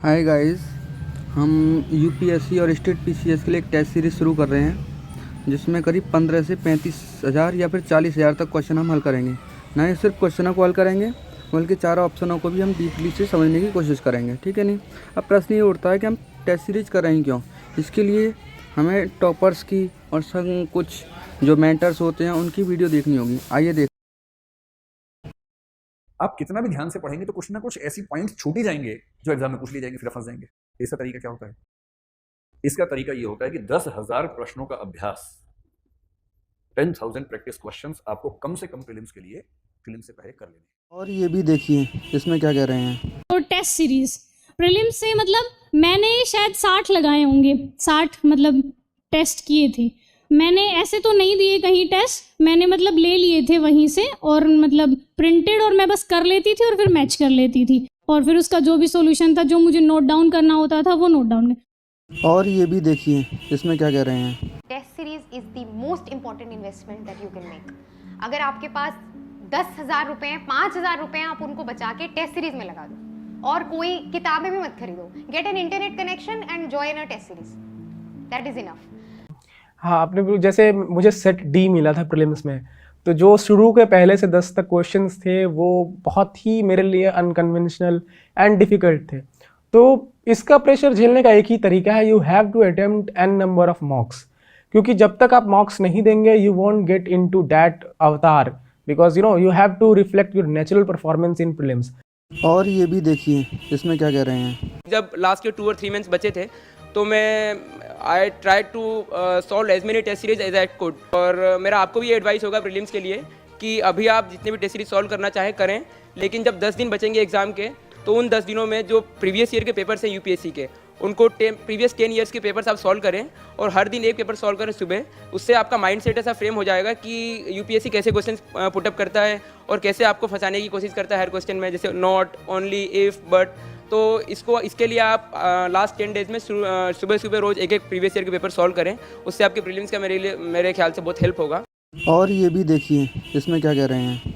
Hi guys, हम UPSC और state PCS के लिए एक टेस्ट सीरीज़ शुरू कर रहे हैं जिसमें करीब 15 से 35,000 या फिर 40,000 तक क्वेश्चन हम हल करेंगे। ना ही सिर्फ क्वेश्चनों को हल करेंगे बल्कि चारों ऑप्शनों को भी हम डीपली से समझने की कोशिश करेंगे, ठीक है नहीं। अब प्रश्न ये उठता है कि हम टेस्ट सीरीज कर रहे हैं क्यों। इसके लिए हमें टॉपर्स की और कुछ जो मेंटर्स होते हैं उनकी वीडियो देखनी होगी। आइए देख। आप कितना भी ध्यान से पढ़ेंगे तो कुछ ना कुछ ऐसी पॉइंट छूट ही जाएंगे जो एग्जाम में पूछ ली जाएंगे, फिर फंस जाएंगे। इसका तरीका क्या होता है? इसका तरीका ये होता है कि 10,000 प्रश्नों का अभ्यास, 10,000 प्रैक्टिस क्वेश्चंस आपको कम से कम प्रीलिम्स के लिए प्रीलिम से पहले कर लेने। और ये भी देखिए इसमें क्या कह रहे हैं। तो टेस्ट सीरीज प्रीलिम्स से मतलब मैंने शायद 60 लगाए होंगे, 60 मतलब टेस्ट किए थे मैंने। ऐसे तो नहीं दिए कहीं टेस्ट, मैंने मतलब ले लिए थे वहीं से और मतलब प्रिंटेड, और मैं बस कर लेती थी और फिर मैच कर लेती थी, और फिर उसका जो भी सॉल्यूशन था जो मुझे नोट डाउन करना होता था वो नोट डाउन। और ये भी देखिए इसमें क्या कह रहे हैं। Test series is the most important investment that you can make. अगर आपके पास 10,000 रुपए हैं, 5,000 रुपए हैं, आप उनको बचा के टेस्ट सीरीज में लगा दो और कोई किताबें भी मत खरीदो। Get an internet connection and join a test series, that is enough. हाँ, आपने जैसे मुझे सेट डी मिला था प्रीलिम्स में, तो जो शुरू के पहले से 10 तक क्वेश्चंस थे वो बहुत ही मेरे लिए अनकन्वेंशनल एंड डिफ़िकल्ट थे। तो इसका प्रेशर झेलने का एक ही तरीका है, you have to attempt an number of mocks, क्योंकि जब तक आप मॉक्स नहीं देंगे you won't get into that अवतार, because you have to reflect your natural performance in prelims. और ये भी देखिए इसमें क्या कह रहे हैं। जब लास्ट के 2 और 3 मंथ्स बचे थे तो मैं I try to solve as many test series as I could. और मेरा आपको भी एडवाइस होगा प्रीलिम्स के लिए कि अभी आप जितने भी टेस्ट सीरीज सॉल्व करना चाहें करें, लेकिन जब 10 दिन बचेंगे एग्जाम के तो उन 10 दिनों में जो प्रीवियस ईयर के पेपर्स हैं यूपीएससी के, उनको प्रीवियस 10 ईयर्स के पेपर्स आप सॉल्व करें और हर दिन एक पेपर सॉल्व करें सुबह। उससे आपका माइंड सेट ऐसा फ्रेम हो जाएगा कि यूपीएससी कैसे क्वेश्चन पुटअप करता है और कैसे आपको फंसाने की कोशिश करता है हर क्वेश्चन में, जैसे नॉट, ओनली, इफ, बट। तो इसके लिए आप लास्ट 10 डेज में सुबह सुबह रोज एक प्रीवियस ईयर के पेपर सॉल्व करें। उससे आपके प्रीलिम्स का मेरे ख्याल से बहुत हेल्प होगा। और ये भी देखिए इसमें क्या कह रहे हैं।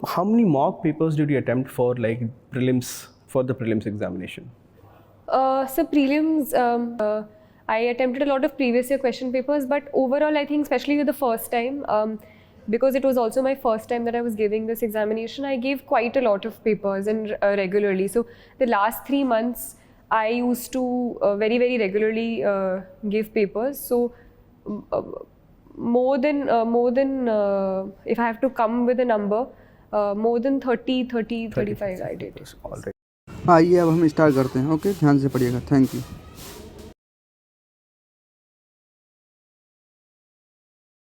How many mock papers did you attempt for prelims examination? So prelims, I attempted a lot of previous year question papers, but overall I think especially with the first time, because it was also my first time that I was giving this examination, I gave quite a lot of papers and regularly. So the last 3 months I used to very regularly give papers. So more than if I have to come with a number, more than 35 I did. All right. आइए अब हम start करते हैं। Okay, ध्यान से पढ़िएगा। Thank you.